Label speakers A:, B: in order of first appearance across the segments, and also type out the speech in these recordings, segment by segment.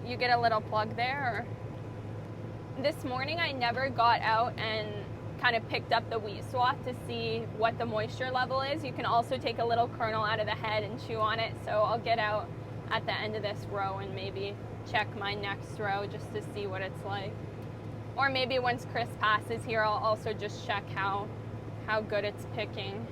A: you get a little plug there. Or this morning I never got out and kind of picked up the wheat swath to see what the moisture level is. You can also take a little kernel out of the head and chew on it. So I'll get out at the end of this row and maybe check my next row just to see what it's like. Or maybe once Chris passes here, I'll also just check how good it's picking.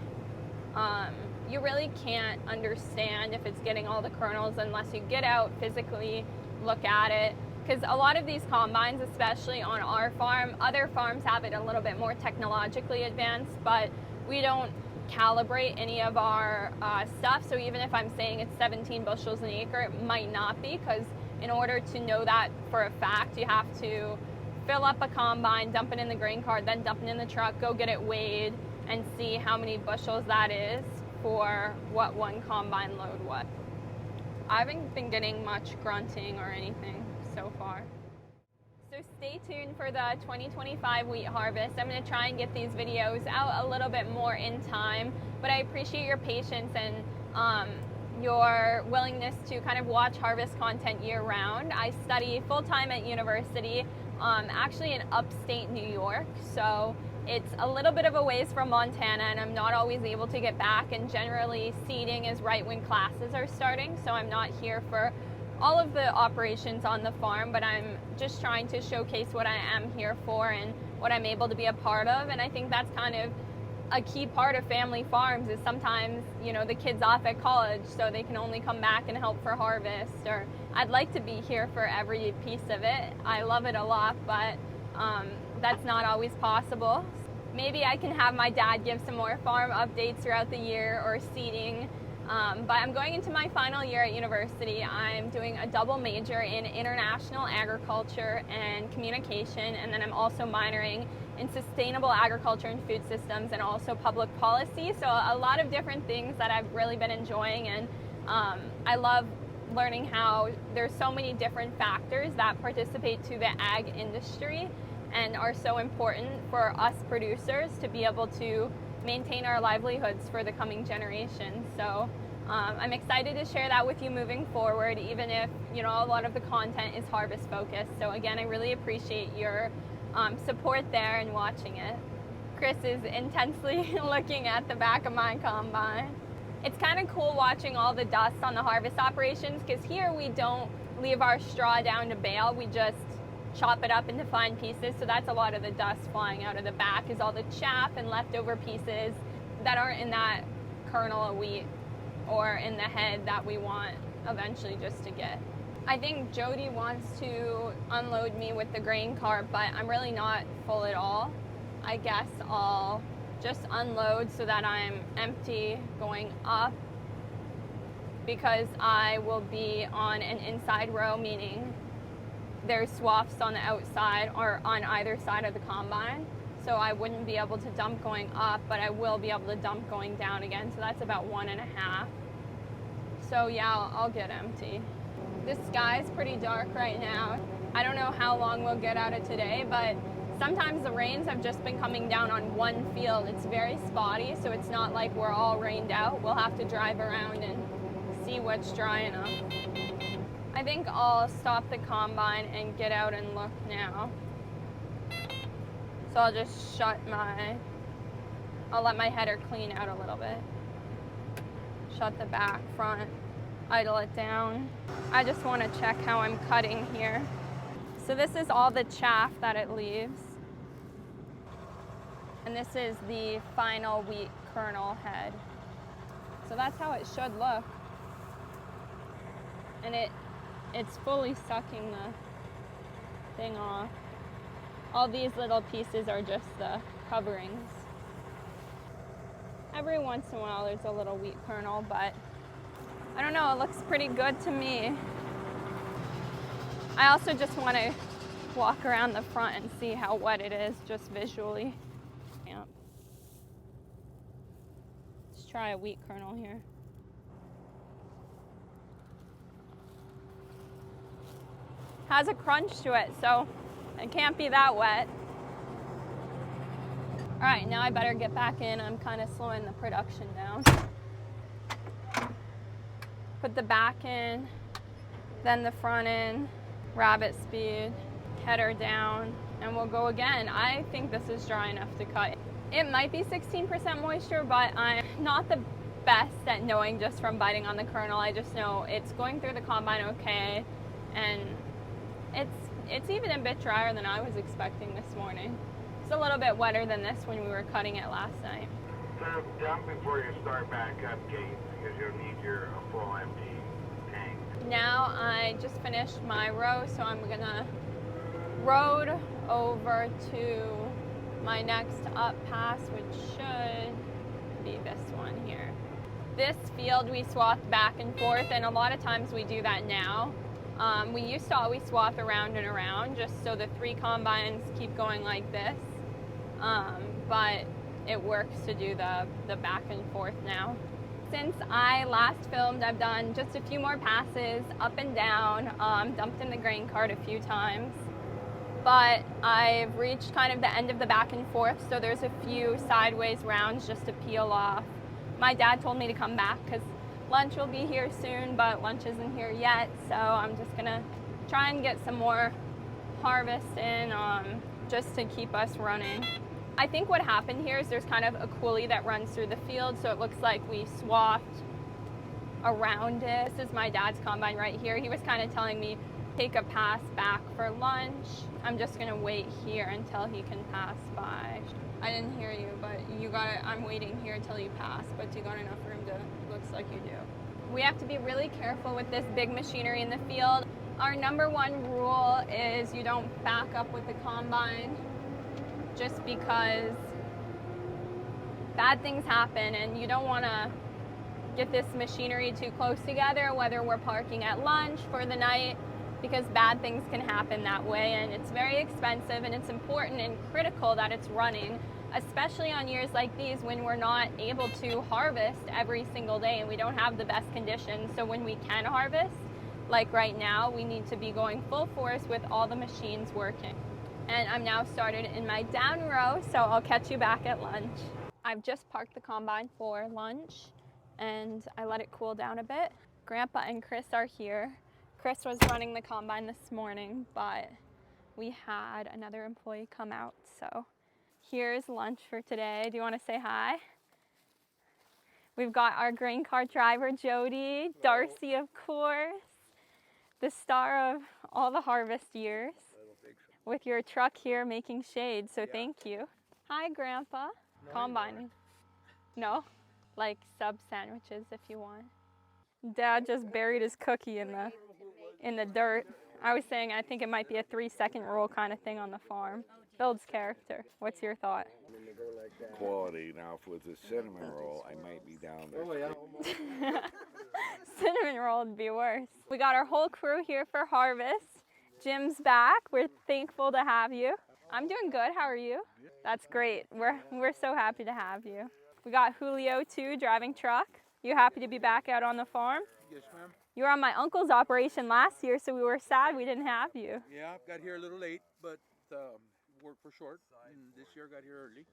A: You really can't understand if it's getting all the kernels unless you get out, physically look at it. Because a lot of these combines, especially on our farm, other farms have it a little bit more technologically advanced, but we don't calibrate any of our stuff. So even if I'm saying it's 17 bushels an acre, it might not be, because in order to know that for a fact, you have to fill up a combine, dump it in the grain cart, then dump it in the truck, go get it weighed, and see how many bushels that is for what one combine load was. I haven't been getting much grunting or anything so far. So stay tuned for the 2025 wheat harvest. I'm going to try and get these videos out a little bit more in time, but I appreciate your patience and your willingness to kind of watch harvest content year round. I study full-time at university, actually in upstate New York, so it's a little bit of a ways from Montana, and I'm not always able to get back, and generally seeding is right when classes are starting, so I'm not here for all of the operations on the farm, but I'm just trying to showcase what I am here for and what I'm able to be a part of. And I think that's kind of a key part of family farms, is sometimes, you know, the kids off at college, so they can only come back and help for harvest, or I'd like to be here for every piece of it. I love it a lot, but that's not always possible. Maybe I can have my dad give some more farm updates throughout the year, or seeding. But I'm going into my final year at university. I'm doing a double major in international agriculture and communication, and then I'm also minoring in sustainable agriculture and food systems, and also public policy. So a lot of different things that I've really been enjoying, and I love learning how there's so many different factors that participate to the ag industry and are so important for us producers to be able to maintain our livelihoods for the coming generation. So I'm excited to share that with you moving forward, even if, you know, a lot of the content is harvest focused. So again, I really appreciate your support there and watching it. Chris is intensely looking at the back of my combine. It's kind of cool watching all the dust on the harvest operations, because here we don't leave our straw down to bale, we just chop it up into fine pieces. So that's a lot of the dust flying out of the back, is all the chaff and leftover pieces that aren't in that kernel of wheat or in the head that we want eventually just to get. I think Jody wants to unload me with the grain cart, but I'm really not full at all. I guess I'll just unload so that I'm empty going up, because I will be on an inside row, meaning there's swaths on the outside or on either side of the combine. So I wouldn't be able to dump going up, but I will be able to dump going down again. So that's about 1.5. So yeah, I'll get empty. The sky's pretty dark right now. I don't know how long we'll get out of today, but sometimes the rains have just been coming down on one field. It's very spotty, so it's not like we're all rained out. We'll have to drive around and see what's dry enough. I think I'll stop the combine and get out and look now. So I'll just I'll let my header clean out a little bit. Shut the back, front, idle it down. I just want to check how I'm cutting here. So this is all the chaff that it leaves. And this is the final wheat kernel head. So that's how it should look. And it's fully sucking the thing off. All these little pieces are just the coverings. Every once in a while there's a little wheat kernel, but I don't know, it looks pretty good to me. I also just want to walk around the front and see how wet it is, just visually. Yeah. Let's try a wheat kernel here. Has a crunch to it, so it can't be that wet. All right, now I better get back in. I'm kind of slowing the production down. Put the back in, then the front in. rabbit speed, header down, and we'll go again. I think this is dry enough to cut. It might be 16% moisture, but I'm not the best at knowing just from biting on the kernel. I just know it's going through the combine okay, and it's even a bit drier than I was expecting this morning. It's a little bit wetter than this when we were cutting it last night.
B: So dump before you start back up, Kate, because you'll need your full empty tank.
A: Now I just finished my row, so I'm gonna road over to my next up pass, which should be this one here. This field we swathed back and forth, and a lot of times we do that now. We used to always swath around and around just so the 3 combines keep going like this, but it works to do the back and forth now. Since I last filmed, I've done just a few more passes up and down, dumped in the grain cart a few times, but I've reached kind of the end of the back and forth, so there's a few sideways rounds just to peel off. My dad told me to come back because lunch will be here soon, but lunch isn't here yet, so I'm just gonna try and get some more harvest in just to keep us running. I think what happened here is there's kind of a coulee that runs through the field, so it looks like we swathed around it. This is my dad's combine right here. He was kind of telling me take a pass back for lunch. I'm just gonna wait here until he can pass by. I didn't hear you, but you got it. I'm waiting here till you pass, but you got enough room to, looks like you do. We have to be really careful with this big machinery in the field. Our number 1 rule is you don't back up with the combine, just because bad things happen and you don't want to get this machinery too close together, whether we're parking at lunch for the night, because bad things can happen that way, and it's very expensive, and it's important and critical that it's running, especially on years like these when we're not able to harvest every single day and we don't have the best conditions. So when we can harvest, like right now, we need to be going full force with all the machines working. And I'm now started in my down row, so I'll catch you back at lunch. I've just parked the combine for lunch and I let it cool down a bit. Grandpa and Chris are here. Chris was running the combine this morning, but we had another employee come out, so here's lunch for today. Do you want to say hi? We've got our grain cart driver, Jody, Darcy, of course, the star of all the harvest years, with your truck here making shade, so thank you. Hi, Grandpa. No, combining. No? Like sub sandwiches if you want. Dad just buried his cookie in the dirt. I was saying I think it might be a 3-second rule kind of thing on the farm. Builds character. What's your thought?
C: Quality. Now, if it was a cinnamon roll, I might be down there.
A: Cinnamon roll would be worse. We got our whole crew here for harvest. Jim's back. We're thankful to have you. I'm doing good. How are you? That's great. We're so happy to have you. We got Julio too, driving truck. You happy to be back out on the farm?
D: Yes, ma'am.
A: You were on my uncle's operation last year, so we were sad we didn't have you.
D: Yeah, got here a little late, but worked for short. And this year got here early.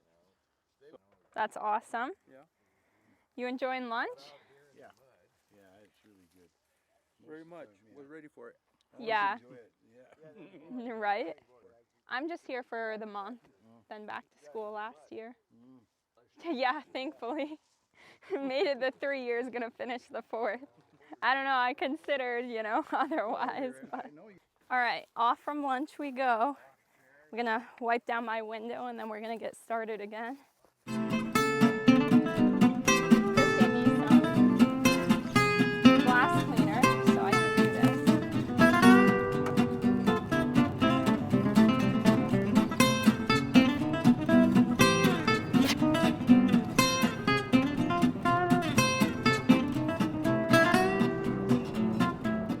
D: So.
A: That's awesome.
D: Yeah.
A: You enjoying lunch?
C: Yeah. Yeah, it's really good.
D: Very much. Was ready for it.
A: Yeah.
C: Enjoy it. Yeah.
A: Right? I'm just here for the month, then back to school last year. Yeah, thankfully. Made it the 3 years, gonna finish the 4th. I don't know, I considered, otherwise. But. All right, off from lunch we go. I'm gonna wipe down my window and then we're gonna get started again. Just give me some glass cleaner so I can do this.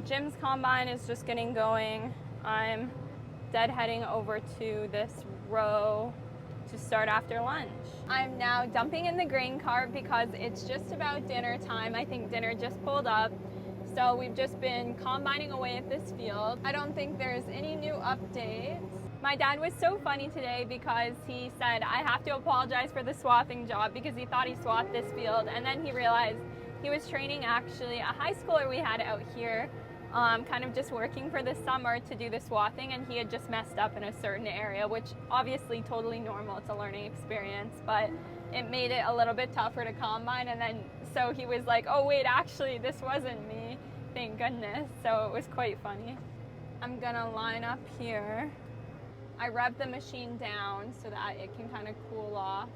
A: Jim's combine is just getting going. I'm deadheading over to this row to start after lunch. I'm now dumping in the grain cart because it's just about dinner time. I think dinner just pulled up. So we've just been combining away at this field. I don't think there's any new updates. My dad was so funny today because he said, I have to apologize for the swathing job because he thought he swathed this field. And then he realized he was training actually a high schooler we had out here kind of just working for the summer to do the swathing, and he had just messed up in a certain area, which obviously totally normal, it's a learning experience, but it made it a little bit tougher to combine. And then so he was like, oh wait, actually this wasn't me, thank goodness. So it was quite funny. I'm gonna line up here. I rev the machine down so that it can kind of cool off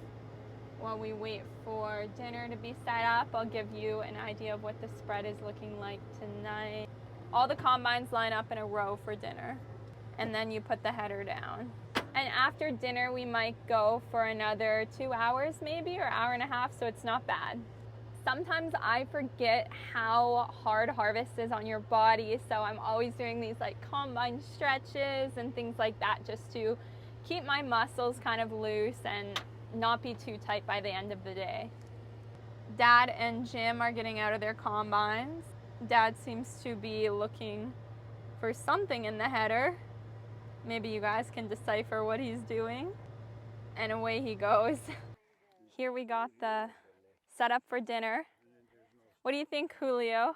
A: while we wait for dinner to be set up. I'll give you an idea of what the spread is looking like tonight. All the combines line up in a row for dinner, and then you put the header down. And after dinner, we might go for another 2 hours maybe, or hour and a half, so it's not bad. Sometimes I forget how hard harvest is on your body, so I'm always doing these like combine stretches and things like that just to keep my muscles kind of loose and not be too tight by the end of the day. Dad and Jim are getting out of their combines. Dad seems to be looking for something in the header. Maybe you guys can decipher what he's doing. And away he goes. Here we got the setup for dinner. What do you think, Julio?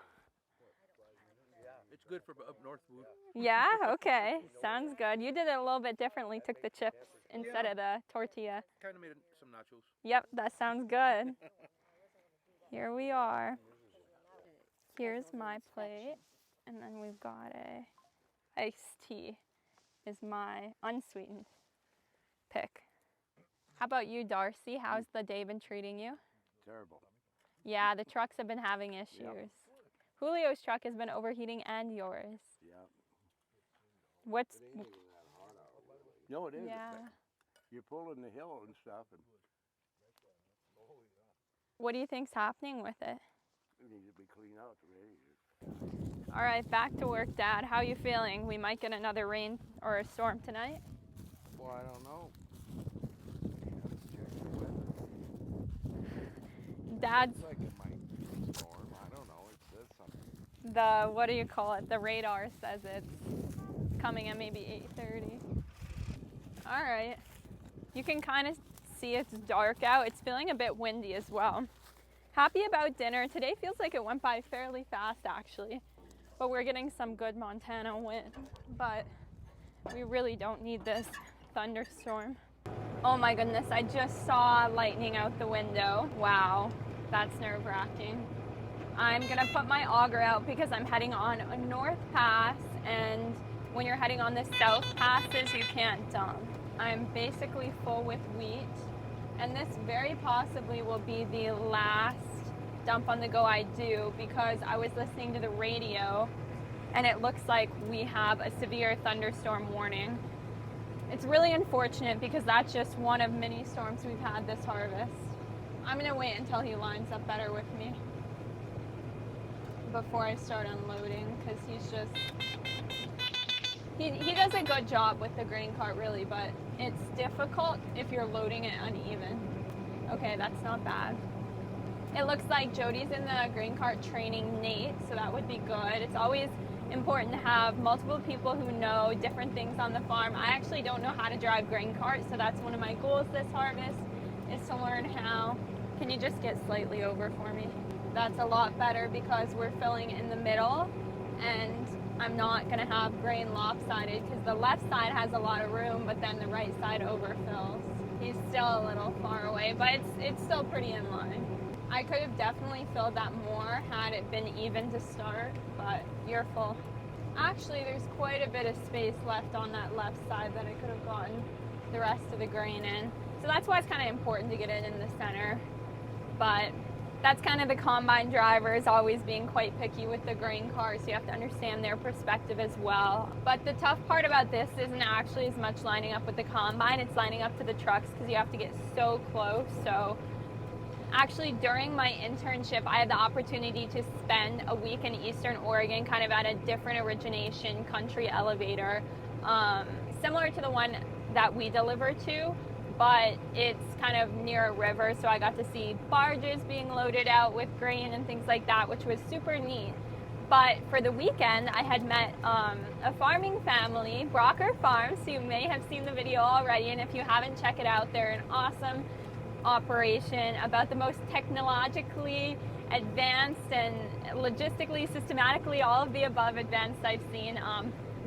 D: It's good for up north food.
A: Yeah? Okay. Sounds good. You did it a little bit differently. Took the chips instead of the tortilla.
D: Kind of made some nachos.
A: Yep, that sounds good. Here we are. Here's my plate. And then we've got a iced tea is my unsweetened pick. How about you, Darcy? How's the day been treating you?
C: Terrible.
A: Yeah, the trucks have been having issues.
C: Yep.
A: Julio's truck has been overheating, and yours.
C: Yeah.
A: What's...
C: It ain't even that hot out. No, it is.
A: Yeah.
C: You're pulling the hill and stuff, and
A: What do you think's happening with it?
C: it needs to be cleaned out the radiator.
A: All right, back to work, Dad. How you feeling? We might get another rain or a storm tonight.
C: Well, I don't know.
A: Dad's
C: It's like it might storm. I don't know. It says something.
A: the, what do you call it? The radar says it's coming at maybe 8:30. All right. You can kind of see it's dark out. It's feeling a bit windy as well. Happy about dinner. Today feels like it went by fairly fast, actually. But we're getting some good Montana wind. But we really don't need this thunderstorm. Oh my goodness, I just saw lightning out the window. Wow, that's nerve-wracking. I'm gonna put my auger out because I'm heading on a north pass, and when you're heading on the south passes, you can't dump. I'm basically full with wheat, and this very possibly will be the last dump on the go I do, because I was listening to the radio and it looks like we have a severe thunderstorm warning. It's really unfortunate because that's just one of many storms we've had this harvest. I'm gonna wait until he lines up better with me before I start unloading, because he's just, he does a good job with the grain cart really, but it's difficult if you're loading it uneven. Okay, that's not bad. It looks like Jody's in the grain cart training Nate, so that would be good. It's always important to have multiple people who know different things on the farm. I actually don't know how to drive grain carts, so that's one of my goals this harvest, is to learn how. Can you just get slightly over for me? That's a lot better because we're filling in the middle, and I'm not gonna have grain lopsided because the left side has a lot of room, but then the right side overfills. He's still a little far away, but it's still pretty in line. I could have definitely filled that more had it been even to start, but you're full. Actually, there's quite a bit of space left on that left side that I could have gotten the rest of the grain in. So that's why it's kind of important to get it in the center. But that's kind of the combine drivers always being quite picky with the grain cars, so you have to understand their perspective as well. But the tough part about this isn't actually as much lining up with the combine, it's lining up to the trucks because you have to get so close. So actually, during my internship, I had the opportunity to spend a week in Eastern Oregon, kind of at a different origination country elevator, similar to the one that we deliver to, but it's kind of near a river, so I got to see barges being loaded out with grain and things like that, which was super neat. But for the weekend, I had met a farming family, Brocker Farms, so you may have seen the video already, and if you haven't, check it out. They're an awesome operation, about the most technologically advanced and logistically, systematically, all of the above advanced I've seen.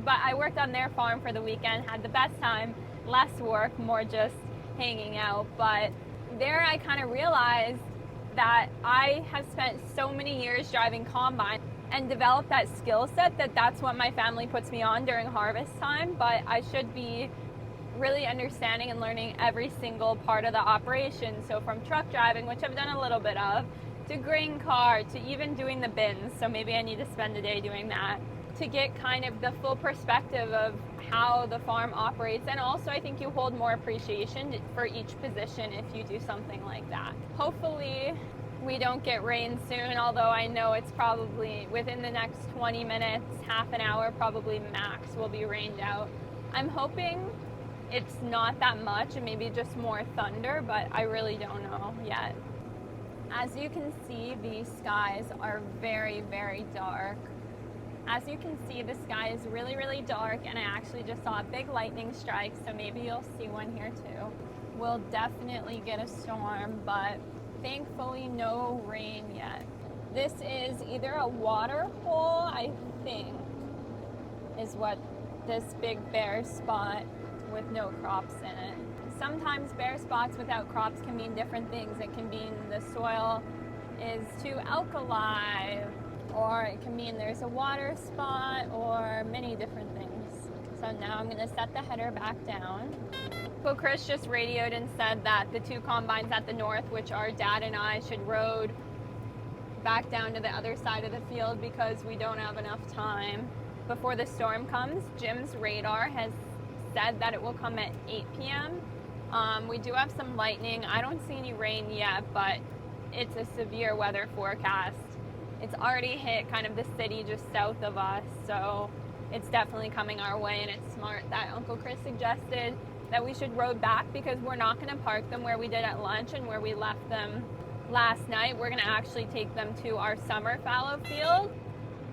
A: But I worked on their farm for the weekend, had the best time, less work, more just hanging out. But there I kind of realized that I have spent so many years driving combine and developed that skill set that that's what my family puts me on during harvest time. But I should be really understanding and learning every single part of the operation. So from truck driving, which I've done a little bit of, to grain car, to even doing the bins. So maybe I need to spend a day doing that to get kind of the full perspective of how the farm operates. And also I think you hold more appreciation for each position if you do something like that. Hopefully we don't get rain soon, although I know it's probably within the next 20 minutes, half an hour, probably max will be rained out. I'm hoping it's not that much and maybe just more thunder, but I really don't know yet. As you can see, the skies are very, very dark. As you can see, the sky is really, really dark, and I actually just saw a big lightning strike, so maybe you'll see one here too. We'll definitely get a storm, but thankfully no rain yet. This is either a water hole, I think, is what this big bare spot with no crops in it. Sometimes bare spots without crops can mean different things. It can mean the soil is too alkali, or it can mean there's a water spot, or many different things. So now I'm gonna set the header back down. So Chris just radioed and said that the two combines at the north, which are Dad and I, should road back down to the other side of the field because we don't have enough time before the storm comes. Jim's radar has said that it will come at 8 p.m. We do have some lightning. I don't see any rain yet, but it's a severe weather forecast. It's already hit kind of the city just south of us, so it's definitely coming our way, and it's smart that Uncle Chris suggested that we should road back because we're not going to park them where we did at lunch and where we left them last night. We're going to actually take them to our summer fallow field.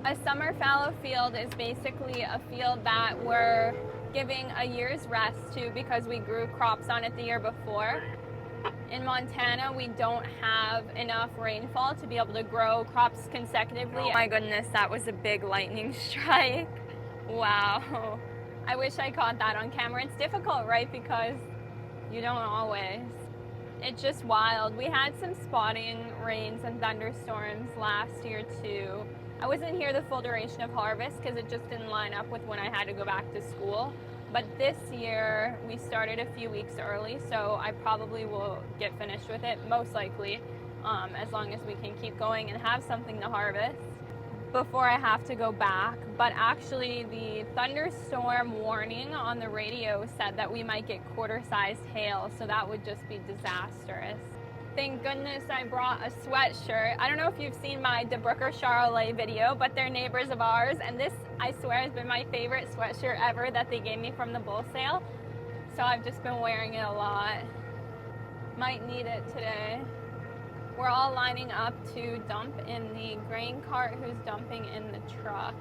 A: A summer fallow field is basically a field that we're giving a year's rest to because we grew crops on it the year before. In Montana, we don't have enough rainfall to be able to grow crops consecutively. Oh my goodness, that was a big lightning strike. Wow. I wish I caught that on camera. It's difficult, right? Because you don't always. It's just wild. We had some spotting rains and thunderstorms last year too. I wasn't here the full duration of harvest because it just didn't line up with when I had to go back to school. But this year, we started a few weeks early, so I probably will get finished with it, most likely, as long as we can keep going and have something to harvest before I have to go back. But actually, the thunderstorm warning on the radio said that we might get quarter-sized hail, so that would just be disastrous. Thank goodness I brought a sweatshirt. I don't know if you've seen my DeBrooker Charolais video, but they're neighbors of ours, and this, I swear, has been my favorite sweatshirt ever that they gave me from the bull sale. So I've just been wearing it a lot. Might need it today. We're all lining up to dump in the grain cart who's dumping in the truck.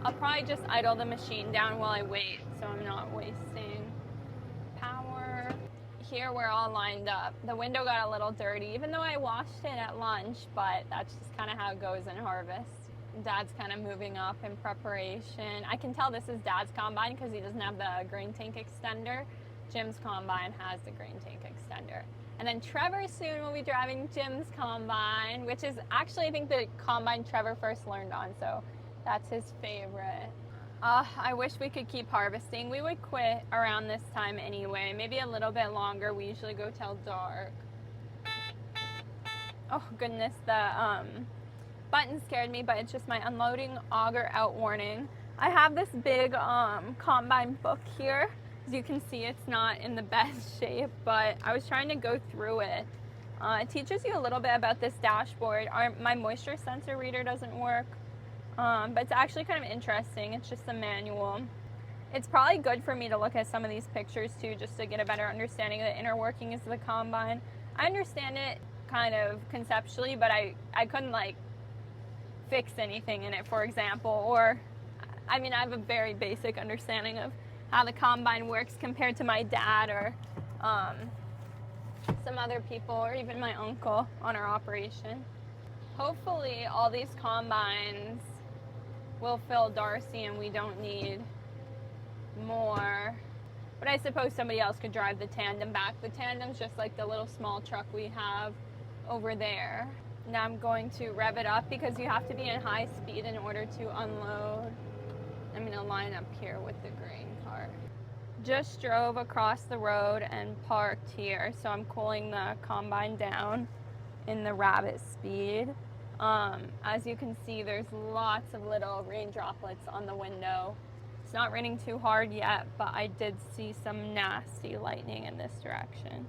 A: I'll probably just idle the machine down while I wait so I'm not wasting power. Here we're all lined up. The window got a little dirty, even though I washed it at lunch, but that's just kind of how it goes in harvest. Dad's kind of moving up in preparation. I can tell this is Dad's combine because he doesn't have the grain tank extender. Jim's combine has the grain tank extender. And then Trevor soon will be driving Jim's combine, which is actually, I think, the combine Trevor first learned on, so that's his favorite. I wish we could keep harvesting. We would quit around this time anyway, maybe a little bit longer. We usually go till dark. Oh goodness, the button scared me, but it's just my unloading auger out warning. I have this big combine book here. As you can see, it's not in the best shape, but I was trying to go through it. It teaches you a little bit about this dashboard. My moisture sensor reader doesn't work. But it's actually kind of interesting. It's just a manual. It's probably good for me to look at some of these pictures too, just to get a better understanding of the inner workings of the combine. I understand it kind of conceptually, but I couldn't like fix anything in it, for example. Or, I mean, I have a very basic understanding of how the combine works compared to my dad or some other people or even my uncle on our operation. Hopefully all these combines will fill Darcy and we don't need more. But I suppose somebody else could drive the tandem back. The tandem's just like the little small truck we have over there. Now I'm going to rev it up because you have to be in high speed in order to unload. I'm going to line up here with the grain cart. Just drove across the road and parked here, so I'm cooling the combine down in the rabbit speed. As you can see, there's lots of little rain droplets on the window. It's not raining too hard yet, but I did see some nasty lightning in this direction.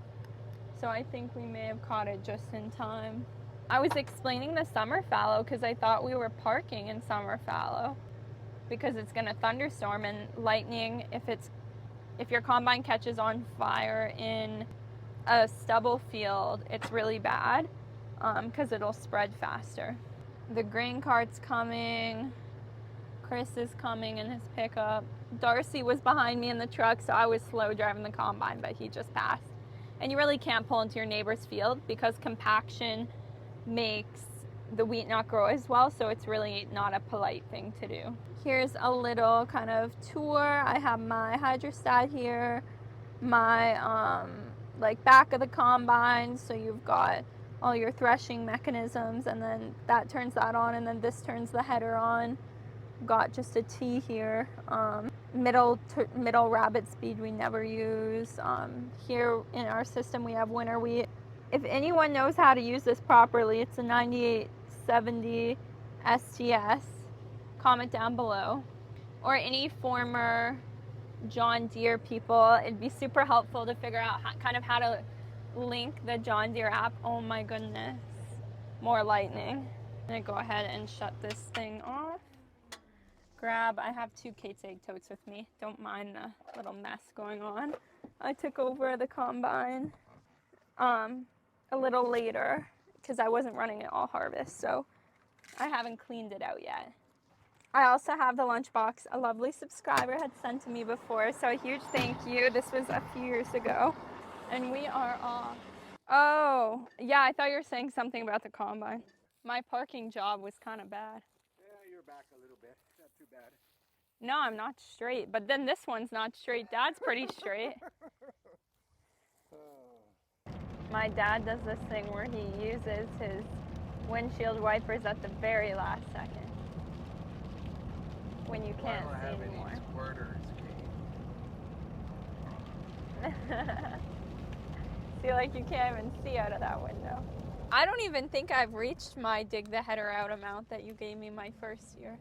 A: So I think we may have caught it just in time. I was explaining the summer fallow because I thought we were parking in summer fallow because it's going to thunderstorm, and lightning, if your combine catches on fire in a stubble field, it's really bad because it'll spread faster. The grain cart's coming. Chris is coming in his pickup. Darcy was behind me in the truck, so I was slow driving the combine, but he just passed. And you really can't pull into your neighbor's field because compaction makes the wheat not grow as well, so it's really not a polite thing to do. Here's a little kind of tour. I have my hydrostat here, my like back of the combine, so you've got all your threshing mechanisms, and then that turns that on, and then this turns the header on. Got just a T here. Middle rabbit speed we never use. Here in our system we have winter wheat. If anyone knows how to use this properly, it's a 9870 STS. Comment down below. Or any former John Deere people. It'd be super helpful to figure out how to link the John Deere app. Oh my goodness. More lightning. I'm gonna go ahead and shut this thing off. I have 2 KatesAg totes with me. Don't mind the little mess going on. I took over the combine a little later because I wasn't running it all harvest, so I haven't cleaned it out yet. I also have the lunchbox a lovely subscriber had sent to me before, so a huge thank you. This was a few years ago, and we are off. Oh, yeah, I thought you were saying something about the combine. My parking job was kind of bad.
D: Yeah, you're back a little bit. Not too bad.
A: No, I'm not straight, but then this one's not straight. Dad's pretty straight. My dad does this thing where he uses his windshield wipers at the very last second when you can't see anymore. See, like you can't even see out of that window. I don't even think I've reached my dig the header out amount that you gave me my first year.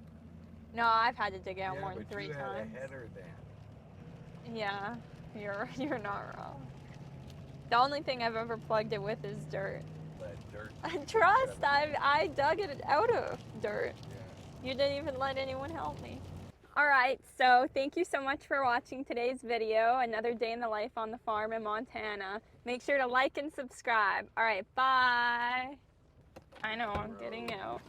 A: No, I've had to dig it out more than 3 times.
C: Had a header then.
A: Yeah, you're not wrong. The only thing I've ever plugged it with is dirt.
C: But dirt.
A: Trust, I dug it out of dirt.
C: Yeah.
A: You didn't even let anyone help me. Alright, so thank you so much for watching today's video. Another day in the life on the farm in Montana. Make sure to like and subscribe. Alright, bye. I know, I'm getting out.